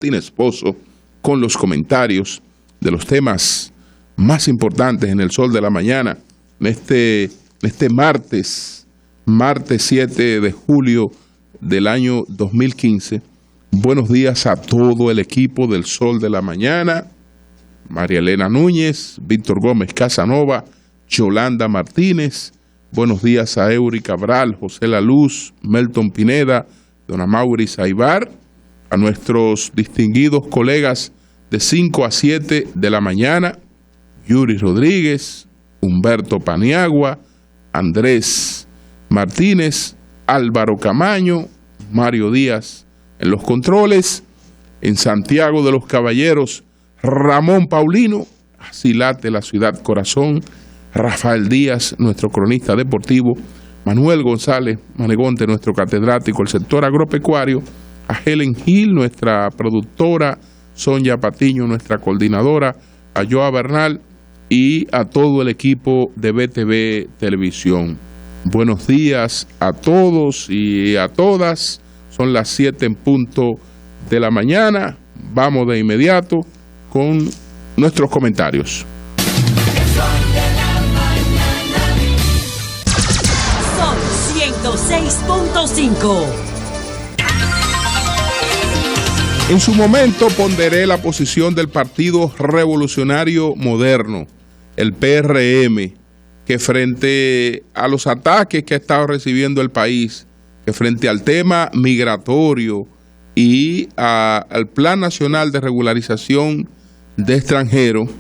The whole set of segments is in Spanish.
Martínez Pozo con los comentarios de los temas más importantes en el Sol de la Mañana, en este martes 7 de julio del año 2015. Buenos días a todo el equipo del Sol de la Mañana, María Elena Núñez, Víctor Gómez Casanova, Yolanda Martínez. Buenos días a Eury Cabral, José La Luz, Melton Pineda, Don Amaury Aybar, a nuestros distinguidos colegas de 5 a 7 de la mañana, Yuri Rodríguez, Humberto Paniagua, Andrés Martínez, Álvaro Camaño, Mario Díaz en los controles, en Santiago de los Caballeros, Ramón Paulino, así late la ciudad corazón, Rafael Díaz, nuestro cronista deportivo, Manuel González Manegonte, nuestro catedrático del sector agropecuario, a Helen Gil, nuestra productora, Sonia Patiño, nuestra coordinadora, a Joa Bernal y a todo el equipo de BTV Televisión. Buenos días a todos y a todas. Son las 7 en punto de la mañana. Vamos de inmediato con nuestros comentarios. Son 106.5. En su momento ponderé la posición del Partido Revolucionario Moderno, el PRM, que frente a los ataques que ha estado recibiendo el país, que frente al tema migratorio y al Plan Nacional de Regularización de Extranjeros,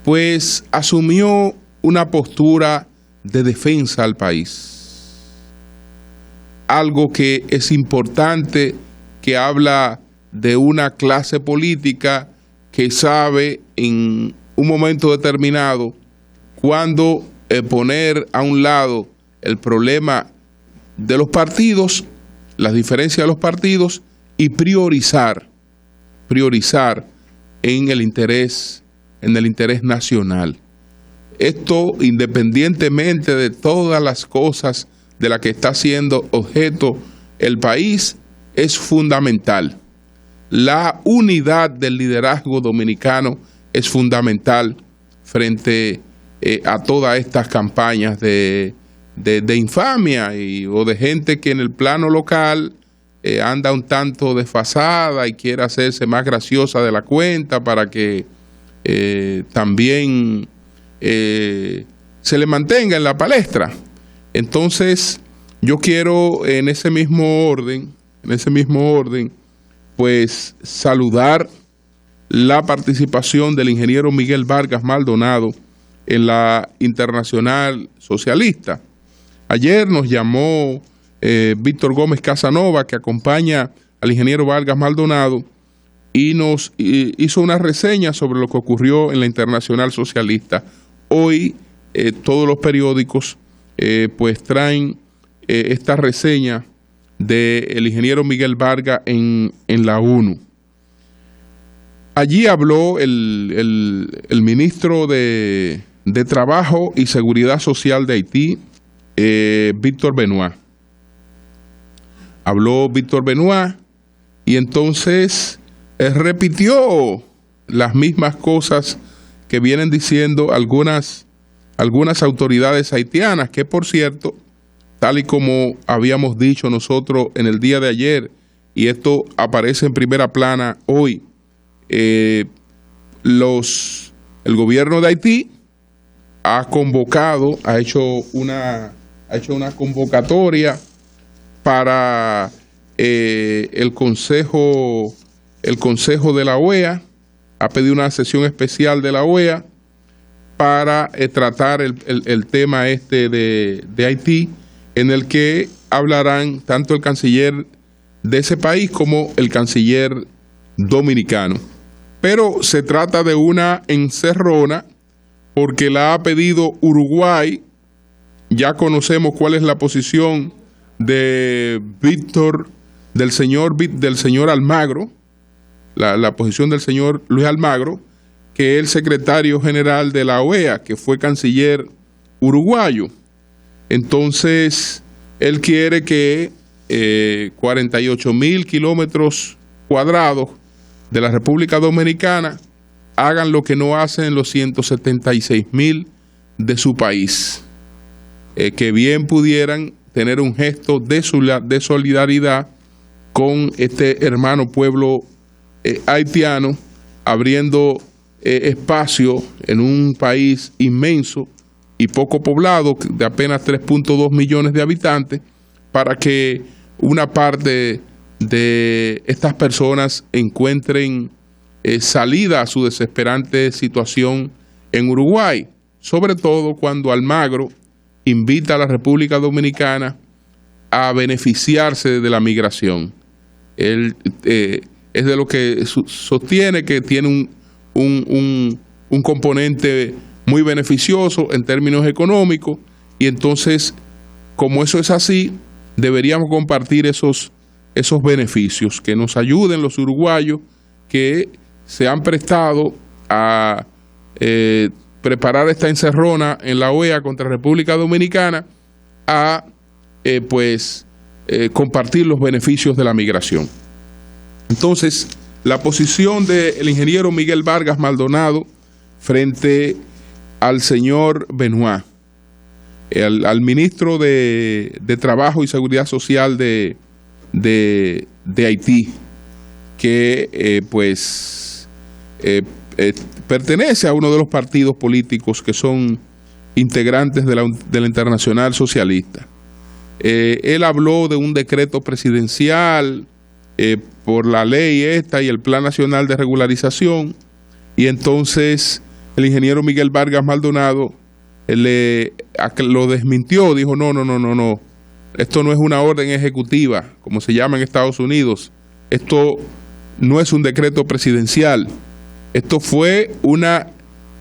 pues asumió una postura de defensa al país. Algo que es importante, que habla de una clase política que sabe en un momento determinado cuándo poner a un lado el problema de los partidos, las diferencias de los partidos y priorizar en el interés nacional. Esto independientemente de todas las cosas de las que está siendo objeto el país, es fundamental. La unidad del liderazgo dominicano es fundamental frente a todas estas campañas de infamia o de gente que en el plano local anda un tanto desfasada y quiere hacerse más graciosa de la cuenta para que también se le mantenga en la palestra. Entonces, yo quiero en ese mismo orden, pues saludar la participación del ingeniero Miguel Vargas Maldonado en la Internacional Socialista. Ayer nos llamó Víctor Gómez Casanova, que acompaña al ingeniero Vargas Maldonado, y nos hizo una reseña sobre lo que ocurrió en la Internacional Socialista. Hoy todos los periódicos pues traen esta reseña del ingeniero Miguel Vargas en la ONU. Allí habló el ministro de Trabajo y Seguridad Social de Haití, Víctor Benoit. Habló Víctor Benoit y entonces repitió las mismas cosas que vienen diciendo algunas autoridades haitianas, que por cierto, tal y como habíamos dicho nosotros en el día de ayer, y esto aparece en primera plana hoy, el gobierno de Haití ha hecho una convocatoria para el Consejo de la OEA, ha pedido una sesión especial de la OEA para tratar el tema de Haití, en el que hablarán tanto el canciller de ese país como el canciller dominicano. Pero se trata de una encerrona porque la ha pedido Uruguay. Ya conocemos cuál es la posición del señor Almagro, la posición del señor Luis Almagro, que es el secretario general de la OEA, que fue canciller uruguayo. Entonces, él quiere que 48,000 kilómetros cuadrados de la República Dominicana hagan lo que no hacen los 176,000 de su país, que bien pudieran tener un gesto de solidaridad con este hermano pueblo haitiano, abriendo espacio en un país inmenso y poco poblado, de apenas 3.2 millones de habitantes, para que una parte de estas personas encuentren salida a su desesperante situación en Uruguay, sobre todo cuando Almagro invita a la República Dominicana a beneficiarse de la migración. Él es de lo que sostiene que tiene un componente muy beneficioso en términos económicos, y entonces, como eso es así, deberíamos compartir esos beneficios, que nos ayuden los uruguayos que se han prestado a preparar esta encerrona en la OEA contra República Dominicana, a compartir los beneficios de la migración. Entonces, la posición del ingeniero Miguel Vargas Maldonado frente al señor Benoit, al ministro de Trabajo y Seguridad Social de Haití, que pertenece a uno de los partidos políticos que son integrantes de la Internacional Socialista. Él habló de un decreto presidencial por la ley esta y el Plan Nacional de Regularización, y entonces el ingeniero Miguel Vargas Maldonado lo desmintió, dijo no, esto no es una orden ejecutiva, como se llama en Estados Unidos, esto no es un decreto presidencial, esto fue una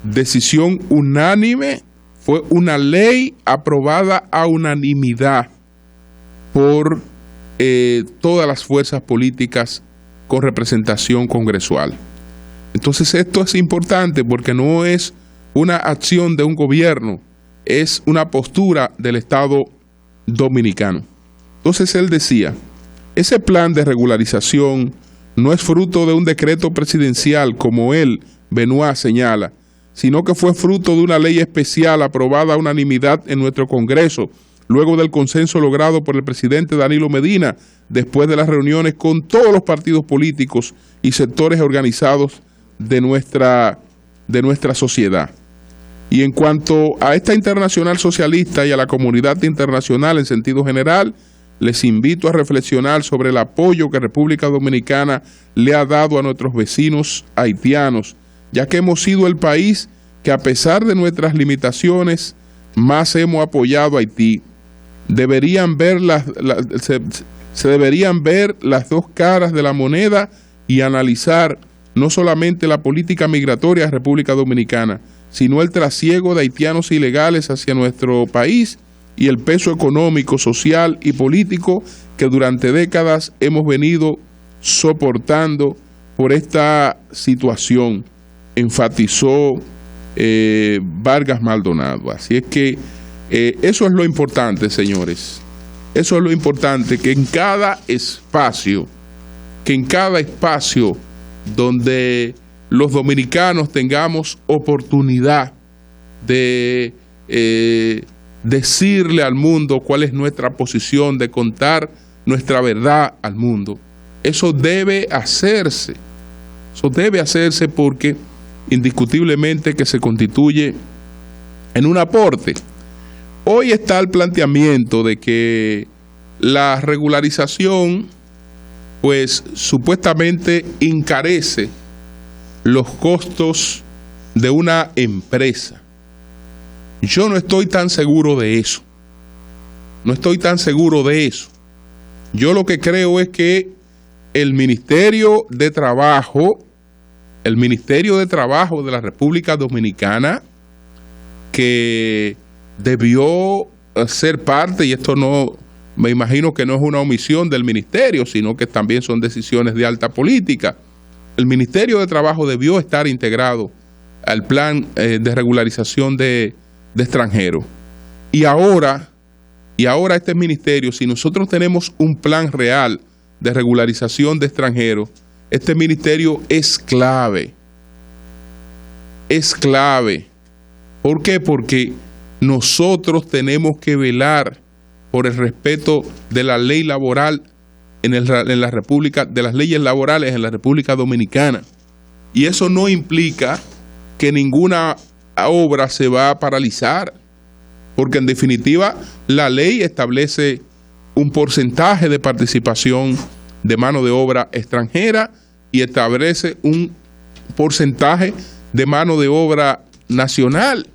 decisión unánime, fue una ley aprobada a unanimidad por todas las fuerzas políticas con representación congresual. Entonces esto es importante porque no es una acción de un gobierno, es una postura del Estado dominicano. Entonces él decía, ese plan de regularización no es fruto de un decreto presidencial como él, Benoit, señala, sino que fue fruto de una ley especial aprobada a unanimidad en nuestro Congreso, luego del consenso logrado por el presidente Danilo Medina, después de las reuniones con todos los partidos políticos y sectores organizados de nuestra sociedad. Y en cuanto a esta Internacional Socialista y a la comunidad internacional en sentido general, les invito a reflexionar sobre el apoyo que República Dominicana le ha dado a nuestros vecinos haitianos, ya que hemos sido el país que, a pesar de nuestras limitaciones, más hemos apoyado a Haití. Se deberían ver las dos caras de la moneda y analizar no solamente la política migratoria de República Dominicana, sino el trasiego de haitianos ilegales hacia nuestro país y el peso económico, social y político que durante décadas hemos venido soportando por esta situación, enfatizó Vargas Maldonado. Así es que eso es lo importante, señores. Eso es lo importante, que en cada espacio donde los dominicanos tengamos oportunidad de decirle al mundo cuál es nuestra posición, de contar nuestra verdad al mundo. Eso debe hacerse. Eso debe hacerse porque indiscutiblemente que se constituye en un aporte. Hoy está el planteamiento de que la regularización, pues supuestamente encarece los costos de una empresa. Yo no estoy tan seguro de eso. Yo lo que creo es que el Ministerio de Trabajo de la República Dominicana, que debió ser parte, y esto no, me imagino que no es una omisión del ministerio, sino que también son decisiones de alta política. El Ministerio de Trabajo debió estar integrado al plan de regularización de extranjeros. Y ahora este ministerio, si nosotros tenemos un plan real de regularización de extranjeros, este ministerio es clave. Es clave. ¿Por qué? Porque nosotros tenemos que velar por el respeto de la ley laboral en la República, de las leyes laborales en la República Dominicana. Y eso no implica que ninguna obra se va a paralizar, porque en definitiva la ley establece un porcentaje de participación de mano de obra extranjera y establece un porcentaje de mano de obra nacional,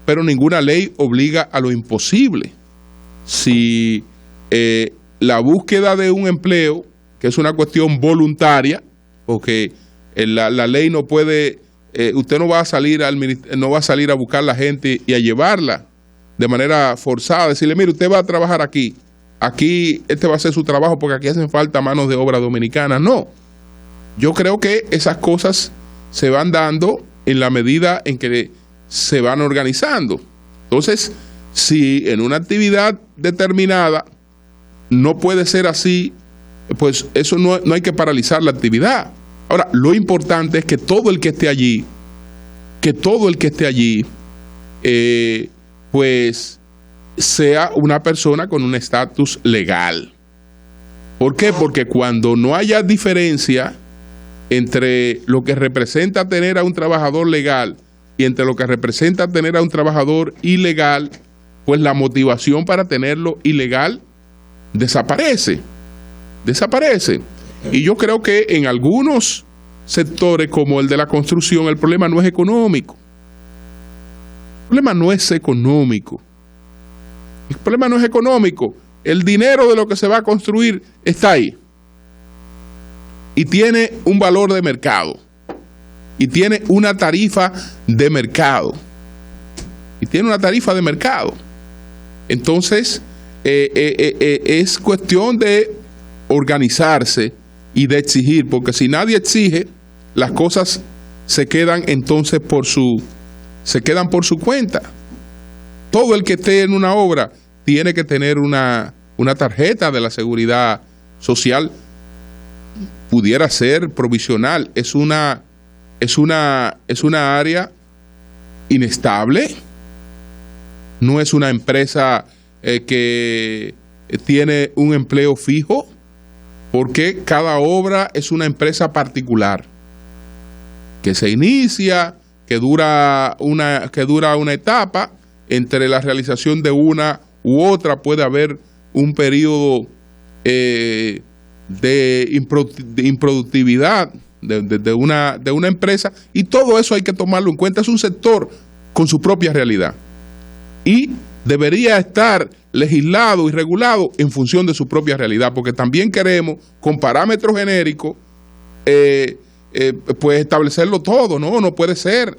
pero ninguna ley obliga a lo imposible. Si la búsqueda de un empleo, que es una cuestión voluntaria, porque la ley no puede, usted no va a salir a buscar a la gente y a llevarla de manera forzada, decirle, mire, usted va a trabajar aquí, este va a ser su trabajo porque aquí hacen falta manos de obra dominicanas. No, yo creo que esas cosas se van dando en la medida en que se van organizando. Entonces, si en una actividad determinada no puede ser así, pues eso no hay que paralizar la actividad. Ahora, lo importante es que todo el que esté allí, pues sea una persona con un estatus legal. ¿Por qué? Porque cuando no haya diferencia entre lo que representa tener a un trabajador legal y entre lo que representa tener a un trabajador ilegal, pues la motivación para tenerlo ilegal desaparece. Y yo creo que en algunos sectores como el de la construcción el problema no es económico. El problema no es económico. El dinero de lo que se va a construir está ahí. Y tiene un valor de mercado. Y tiene una tarifa de mercado. Entonces, es cuestión de organizarse y de exigir, porque si nadie exige, las cosas se quedan entonces por su cuenta. Todo el que esté en una obra tiene que tener una tarjeta de la seguridad social. Pudiera ser provisional. Es una área inestable. No es una empresa que tiene un empleo fijo, porque cada obra es una empresa particular que se inicia, que dura una etapa. Entre la realización de una u otra puede haber un periodo de improductividad de una empresa, y todo eso hay que tomarlo en cuenta. Es un sector con su propia realidad y debería estar legislado y regulado en función de su propia realidad, porque también queremos, con parámetros genéricos, pues establecerlo todo. No puede ser.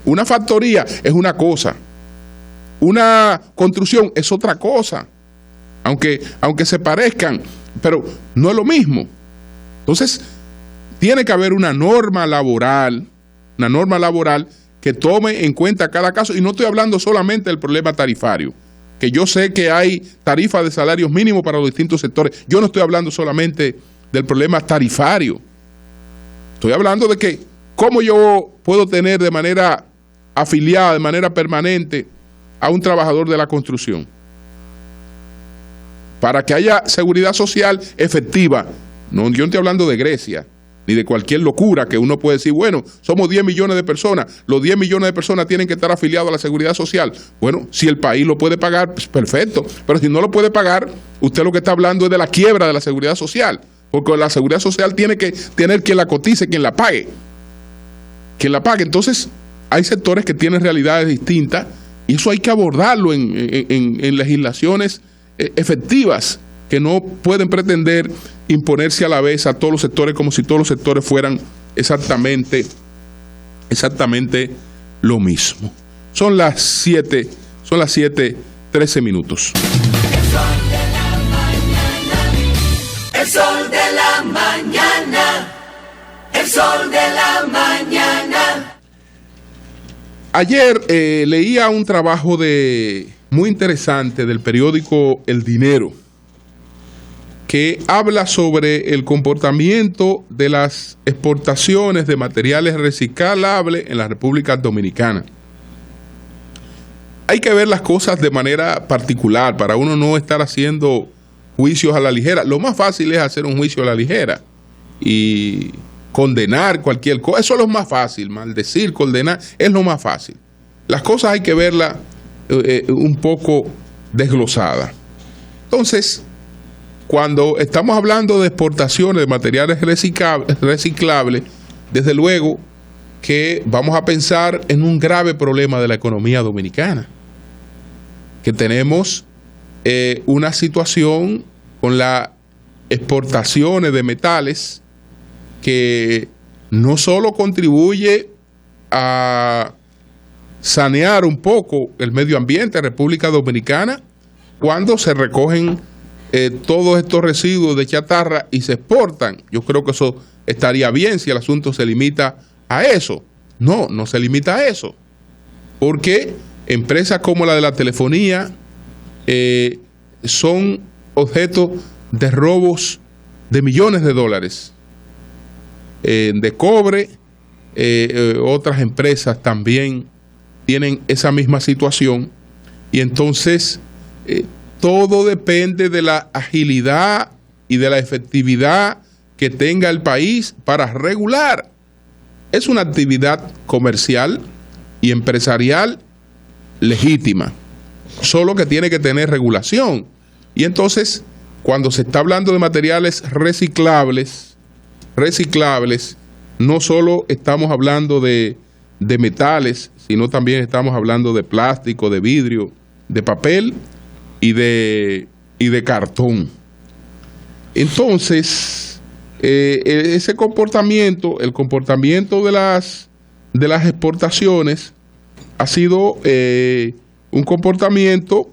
Una factoría es una cosa, una construcción es otra cosa, aunque se parezcan, pero no es lo mismo. Entonces, tiene que haber una norma laboral que tome en cuenta cada caso, y no estoy hablando solamente del problema tarifario, que yo sé que hay tarifas de salarios mínimos para los distintos sectores. Yo no estoy hablando solamente del problema tarifario, estoy hablando de que cómo yo puedo tener de manera afiliada, de manera permanente, a un trabajador de la construcción, para que haya seguridad social efectiva. No, yo no estoy hablando de Grecia, ni de cualquier locura que uno puede decir, bueno, somos 10 millones de personas, los 10 millones de personas tienen que estar afiliados a la seguridad social. Bueno, si el país lo puede pagar, pues perfecto, pero si no lo puede pagar, usted lo que está hablando es de la quiebra de la seguridad social, porque la seguridad social tiene que tener quien la cotice, quien la pague. Entonces, hay sectores que tienen realidades distintas, y eso hay que abordarlo en legislaciones efectivas, que no pueden pretender imponerse a la vez a todos los sectores como si todos los sectores fueran exactamente lo mismo. Son las 7:13 minutos. El sol de la mañana. El sol de la mañana. Ayer leía un trabajo muy interesante del periódico El Dinero, que habla sobre el comportamiento de las exportaciones de materiales reciclables en la República Dominicana. Hay que ver las cosas de manera particular para uno no estar haciendo juicios a la ligera. Lo más fácil es hacer un juicio a la ligera y condenar cualquier cosa. Eso es lo más fácil, maldecir, condenar, es lo más fácil. Las cosas hay que verlas un poco desglosadas. Entonces, cuando estamos hablando de exportaciones de materiales reciclables, desde luego que vamos a pensar en un grave problema de la economía dominicana, que tenemos una situación con las exportaciones de metales que no solo contribuye a sanear un poco el medio ambiente de República Dominicana cuando se recogen todos estos residuos de chatarra y se exportan. Yo creo que eso estaría bien si el asunto se limita a eso. No, no se limita a eso, porque empresas como la de la telefonía son objeto de robos de millones de dólares de cobre. Otras empresas también tienen esa misma situación, y entonces todo depende de la agilidad y de la efectividad que tenga el país para regular. Es una actividad comercial y empresarial legítima, solo que tiene que tener regulación. Y entonces, cuando se está hablando de materiales reciclables, no solo estamos hablando de metales, sino también estamos hablando de plástico, de vidrio, de papel y de cartón. Entonces, ese comportamiento, el comportamiento de las exportaciones ha sido un comportamiento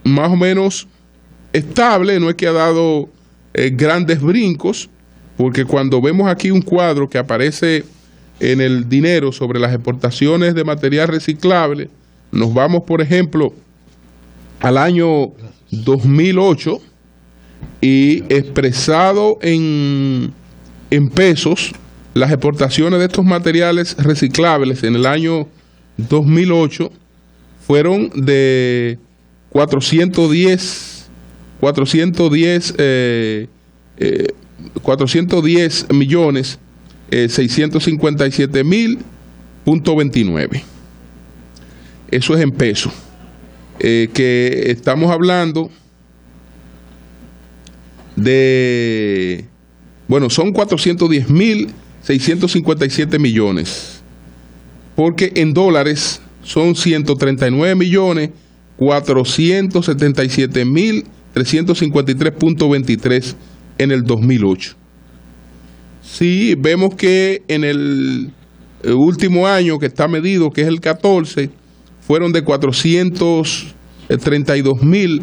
más o menos estable, no es que ha dado grandes brincos, porque cuando vemos aquí un cuadro que aparece en el dinero sobre las exportaciones de material reciclable, nos vamos, por ejemplo, al año 2008 y expresado en pesos, las exportaciones de estos materiales reciclables en el año 2008 fueron de 410 millones 657.000.29. Eso es en pesos. Que estamos hablando de, bueno, son 410.657 millones, porque en dólares son 139.477.353.23 en el 2008. Sí, vemos que en el último año que está medido, que es el 14, fueron de 432.000.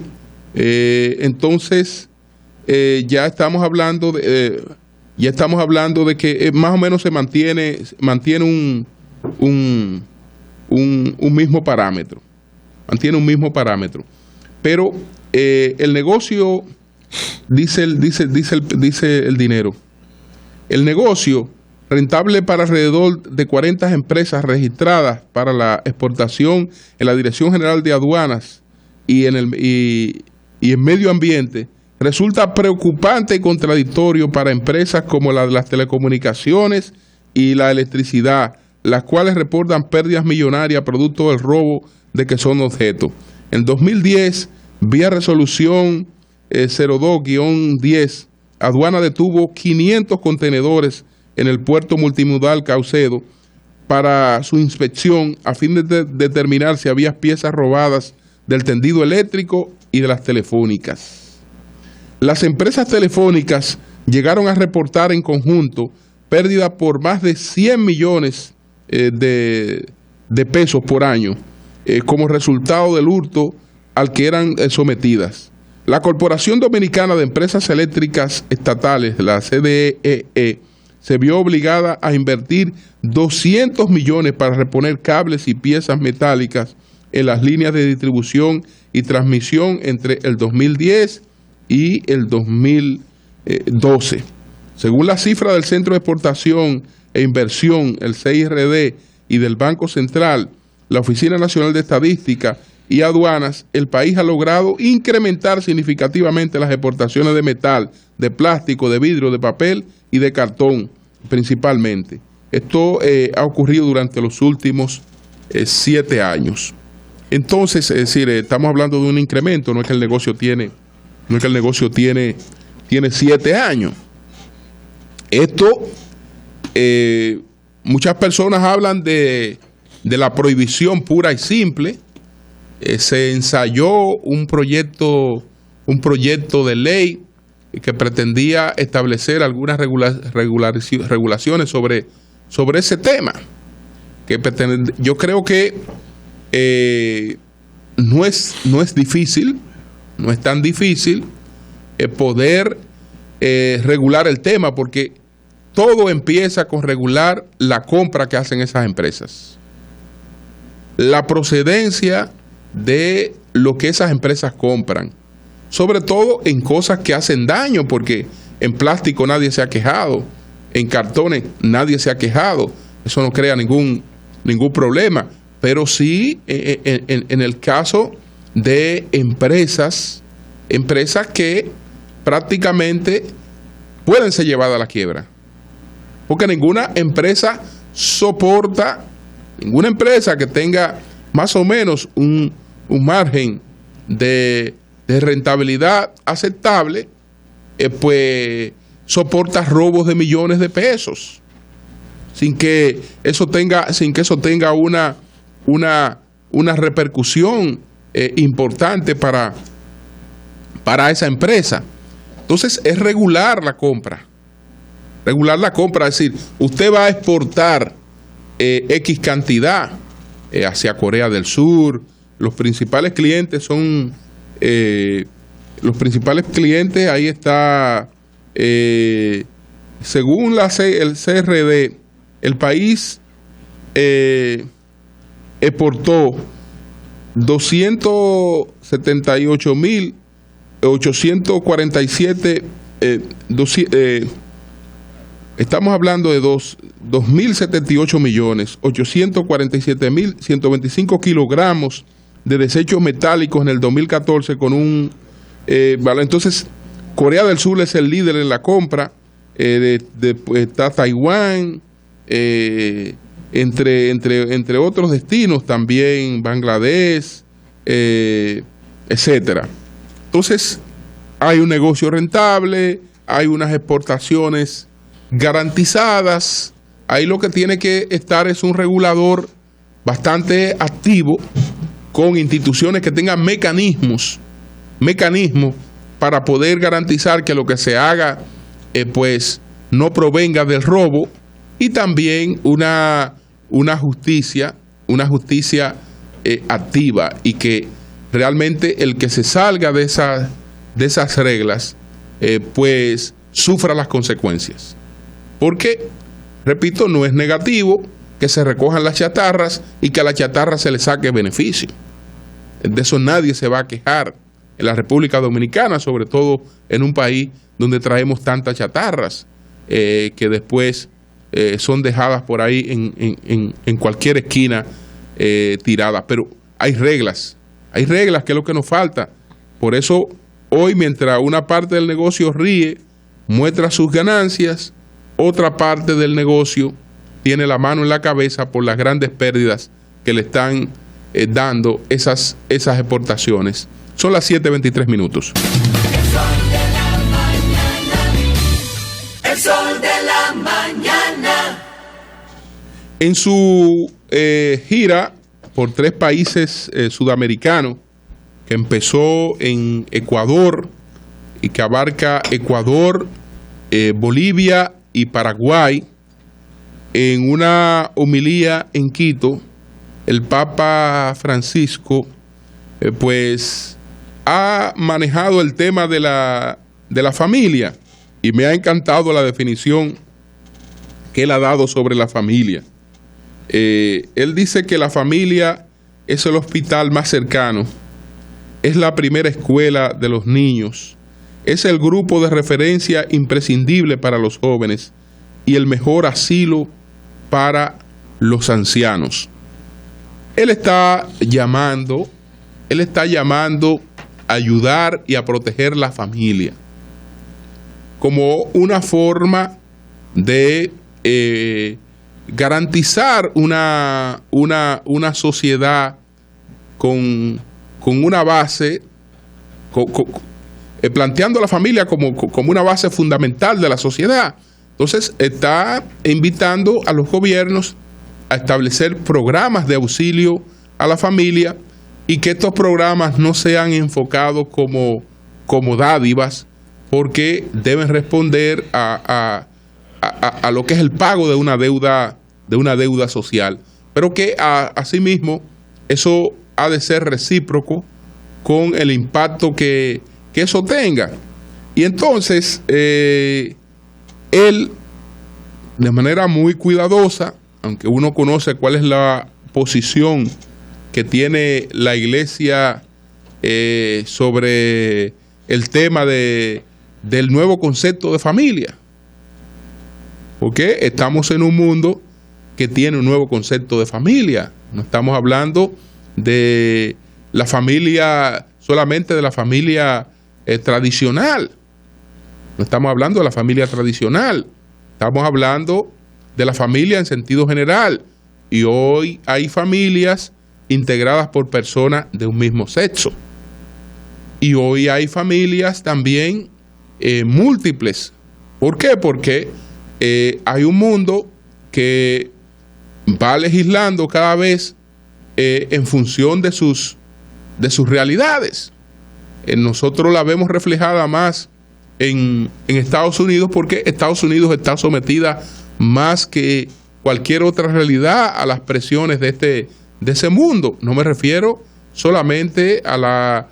Entonces ya estamos hablando de que más o menos se mantiene un mismo parámetro. Mantiene un mismo parámetro. Pero el negocio, dice el dinero, el negocio rentable para alrededor de 40 empresas registradas para la exportación en la Dirección General de Aduanas y en Medio Ambiente, resulta preocupante y contradictorio para empresas como la de las telecomunicaciones y la electricidad, las cuales reportan pérdidas millonarias producto del robo de que son objeto. En 2010, vía resolución 02-10, Aduana detuvo 500 contenedores en el puerto multimodal Caucedo para su inspección a fin de determinar si había piezas robadas del tendido eléctrico y de las telefónicas. Las empresas telefónicas llegaron a reportar en conjunto pérdidas por más de 100 millones de pesos por año como resultado del hurto al que eran sometidas. La Corporación Dominicana de Empresas Eléctricas Estatales, la CDEE, se vio obligada a invertir 200 millones para reponer cables y piezas metálicas en las líneas de distribución y transmisión entre el 2010 y el 2012. 12. Según la cifra del Centro de Exportación e Inversión, el CIRD, y del Banco Central, la Oficina Nacional de Estadística y Aduanas, el país ha logrado incrementar significativamente las exportaciones de metal, de plástico, de vidrio, de papel y de cartón, principalmente. Esto ha ocurrido durante los últimos 7 años. Entonces, es decir, estamos hablando de un incremento, no es que el negocio tiene 7 años. Esto, muchas personas hablan de la prohibición pura y simple. Se ensayó un proyecto de ley que pretendía establecer algunas regulaciones sobre ese tema. Yo creo que no es difícil, no es tan difícil poder regular el tema, porque todo empieza con regular la compra que hacen esas empresas, la procedencia de lo que esas empresas compran, sobre todo en cosas que hacen daño, porque en plástico nadie se ha quejado, en cartones nadie se ha quejado, eso no crea ningún problema, pero sí en el caso de empresas que prácticamente pueden ser llevadas a la quiebra, porque ninguna empresa que tenga más o menos un margen de rentabilidad aceptable, pues soporta robos de millones de pesos sin que eso tenga una repercusión importante para esa empresa. Entonces es regular la compra, es decir, usted va a exportar X cantidad hacia Corea del Sur. Los principales clientes son ahí está, según el CRD, el país exportó 278.847, estamos hablando de 2.078.847.125 kilogramos de desechos metálicos en el 2014 con un valor. Entonces, Corea del Sur es el líder en la compra, está Taiwán, entre otros destinos también, Bangladesh, etcétera. Entonces, hay un negocio rentable, hay unas exportaciones garantizadas. Ahí lo que tiene que estar es un regulador bastante activo, con instituciones que tengan mecanismos para poder garantizar que lo que se haga pues no provenga del robo, y también una justicia activa, y que realmente el que se salga de esas reglas pues sufra las consecuencias, porque, repito, no es negativo que se recojan las chatarras y que a la chatarra se le saque beneficio. De eso nadie se va a quejar en la República Dominicana, sobre todo en un país donde traemos tantas chatarras que después son dejadas por ahí en cualquier esquina tiradas. Pero hay reglas que es lo que nos falta. Por eso hoy, mientras una parte del negocio ríe, muestra sus ganancias, otra parte del negocio tiene la mano en la cabeza por las grandes pérdidas que le están dando esas exportaciones. Son las 7:23 minutos. El sol de la mañana. En su gira por 3 países sudamericanos, que empezó en Ecuador y que abarca Ecuador, Bolivia y Paraguay, en una homilía en Quito, el Papa Francisco pues ha manejado el tema de la familia, y me ha encantado la definición que él ha dado sobre la familia. Él dice que la familia es el hospital más cercano, es la primera escuela de los niños, es el grupo de referencia imprescindible para los jóvenes y el mejor asilo para los ancianos. Él está llamando a ayudar y a proteger la familia como una forma de garantizar una sociedad con una base, planteando a la familia como una base fundamental de la sociedad. Entonces está invitando a los gobiernos a establecer programas de auxilio a la familia y que estos programas no sean enfocados como dádivas, porque deben responder a lo que es el pago de una deuda social, pero que asimismo eso ha de ser recíproco con el impacto que eso tenga. Y entonces él, de manera muy cuidadosa, aunque uno conoce cuál es la posición que tiene la Iglesia sobre el tema del nuevo concepto de familia, porque estamos en un mundo que tiene un nuevo concepto de familia. No estamos hablando de la familia, solamente de la familia tradicional. No estamos hablando de la familia tradicional. Estamos hablando de la familia en sentido general. Y hoy hay familias integradas por personas de un mismo sexo. Y hoy hay familias también múltiples. ¿Por qué? Porque hay un mundo que va legislando cada vez en función de sus realidades. Nosotros la vemos reflejada más en Estados Unidos, porque Estados Unidos está sometida más que cualquier otra realidad a las presiones de ese mundo. No me refiero solamente a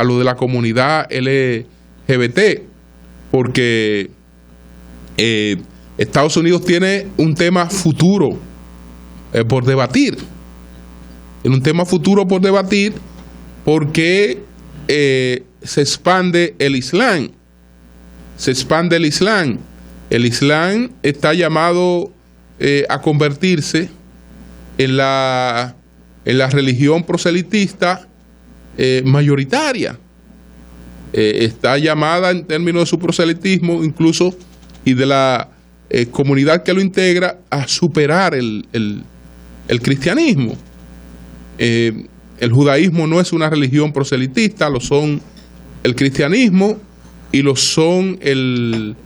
lo de la comunidad LGBT, porque Estados Unidos tiene un tema futuro por debatir. En un tema futuro por debatir, porque se expande el Islam. Se expande el Islam. El Islam está llamado a convertirse en la religión proselitista mayoritaria. Está llamada, en términos de su proselitismo incluso, y de la comunidad que lo integra, a superar el cristianismo. El judaísmo no es una religión proselitista, lo son el cristianismo y lo son el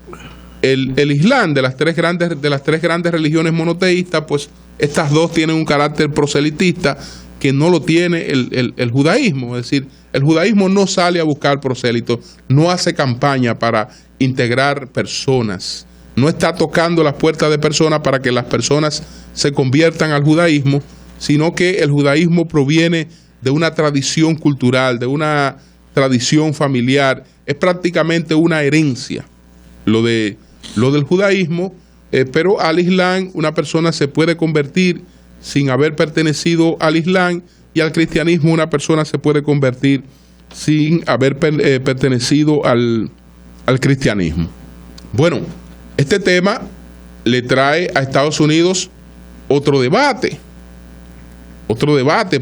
Islam. De las tres grandes religiones monoteístas, pues estas dos tienen un carácter proselitista que no lo tiene el judaísmo. Es decir, el judaísmo no sale a buscar prosélitos, no hace campaña para integrar personas, no está tocando las puertas de personas para que las personas se conviertan al judaísmo, sino que el judaísmo proviene de una tradición cultural, de una tradición familiar. Es prácticamente una herencia lo del judaísmo, pero al Islam una persona se puede convertir sin haber pertenecido al Islam, y al cristianismo una persona se puede convertir sin haber pertenecido al cristianismo. Bueno, este tema le trae a Estados Unidos otro debate,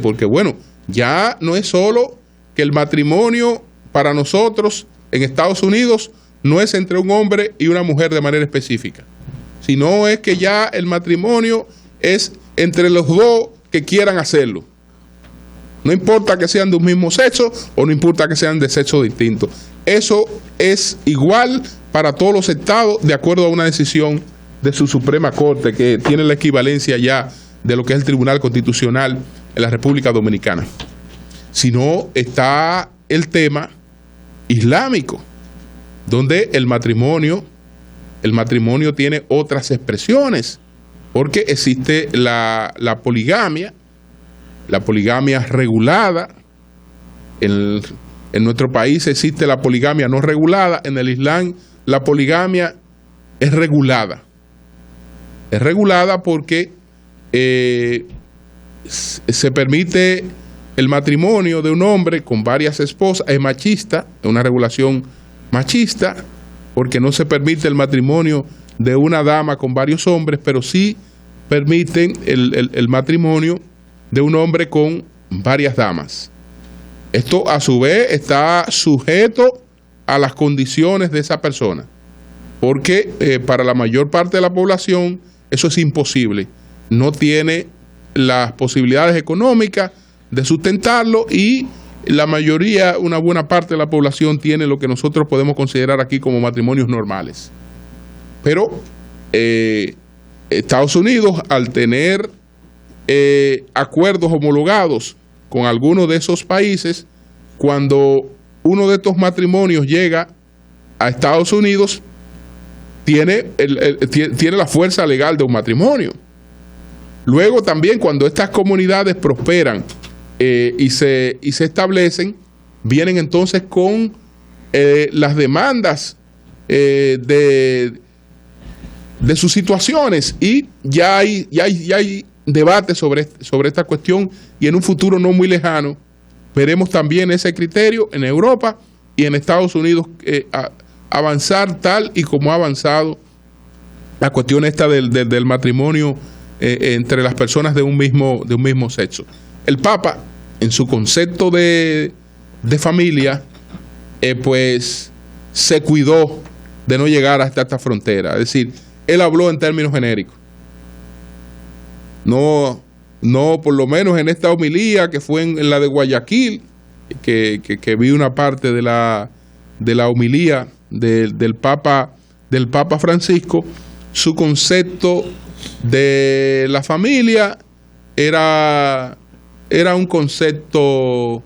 porque bueno, ya no es solo que el matrimonio para nosotros en Estados Unidos no es entre un hombre y una mujer de manera específica, sino es que ya el matrimonio es entre los dos que quieran hacerlo. No importa que sean de un mismo sexo o no importa que sean de sexo distinto. Eso es igual para todos los estados, de acuerdo a una decisión de su Suprema Corte, que tiene la equivalencia ya de lo que es el Tribunal Constitucional en la República Dominicana. Sino está el tema islámico, donde el matrimonio tiene otras expresiones, porque existe la poligamia regulada. En nuestro país existe la poligamia no regulada. En el Islam la poligamia es regulada. Es regulada porque se permite el matrimonio de un hombre con varias esposas es machista, es una regulación machista, porque no se permite el matrimonio de una dama con varios hombres, pero sí permiten el matrimonio de un hombre con varias damas. Esto a su vez está sujeto a las condiciones de esa persona, porque para la mayor parte de la población eso es imposible, no tiene las posibilidades económicas de sustentarlo, y la mayoría, una buena parte de la población tiene lo que nosotros podemos considerar aquí como matrimonios normales. Pero Estados Unidos, al tener acuerdos homologados con algunos de esos países, cuando uno de estos matrimonios llega a Estados Unidos, tiene la fuerza legal de un matrimonio. Luego también, cuando estas comunidades prosperan y se establecen, vienen entonces con las demandas de sus situaciones, y ya hay debate sobre esta cuestión, y en un futuro no muy lejano veremos también ese criterio en Europa y en Estados Unidos avanzar tal y como ha avanzado la cuestión esta del matrimonio entre las personas de un mismo sexo. El Papa, en su concepto de familia, pues se cuidó de no llegar hasta esta frontera. Es decir, él habló en términos genéricos. No, por lo menos en esta homilía que fue en la de Guayaquil, que vi una parte de la homilía del Papa Francisco, su concepto de la familia era un concepto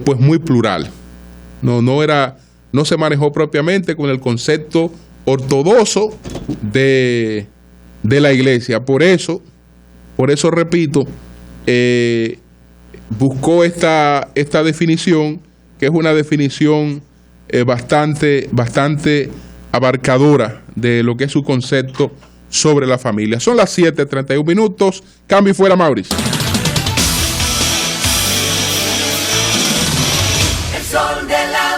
pues muy plural. No se manejó propiamente con el concepto ortodoxo de la Iglesia. Por eso repito, buscó esta definición, que es una definición bastante abarcadora de lo que es su concepto sobre la familia. Son las 7:31. Cambio y fuera, Mauricio.